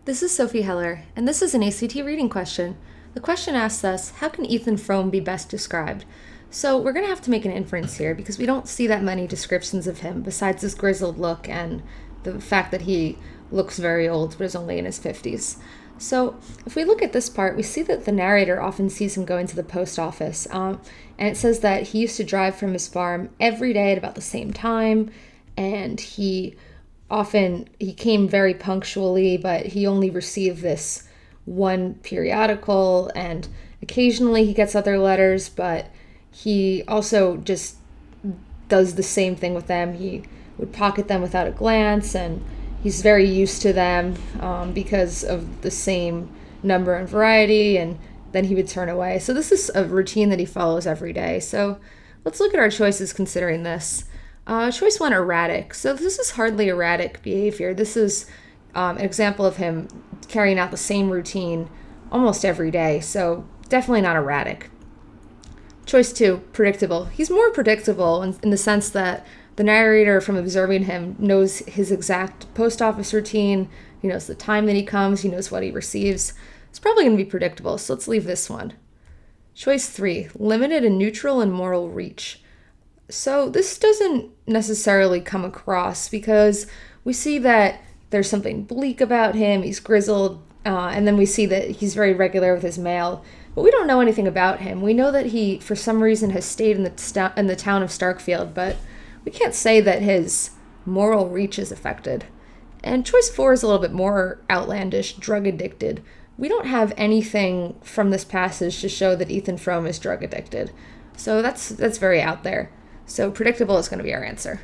This is Sophie Heller, and this is an ACT reading question. The question asks us, how can Ethan Frome be best described? So we're going to have to make an inference here because we don't see that many descriptions of him besides his grizzled look and the fact that he looks very old but is only in his 50s. So if we look at this part, we see that the narrator often sees him going to the post office, and it says that he used to drive from his farm every day at about the same time, and he came very punctually, but he only received this one periodical, and occasionally he gets other letters, but he also just does the same thing with them. He would pocket them without a glance, and he's very used to them because of the same number and variety, and then he would turn away. So this is a routine that he follows every day. So let's look at our choices considering this. Choice 1, erratic. So this is hardly erratic behavior. This is an example of him carrying out the same routine almost every day. So definitely not erratic. Choice 2, predictable. He's more predictable in the sense that the narrator, from observing him, knows his exact post office routine. He knows the time that he comes. He knows what he receives. It's probably going to be predictable, so let's leave this one. Choice 3, limited in neutral and moral reach. So this doesn't necessarily come across because we see that there's something bleak about him. He's grizzled, and then we see that he's very regular with his mail. But we don't know anything about him. We know that he, for some reason, has stayed in the town of Starkfield, but we can't say that his moral reach is affected. And choice 4 is a little bit more outlandish, drug addicted. We don't have anything from this passage to show that Ethan Frome is drug addicted. So that's very out there. So predictable is going to be our answer.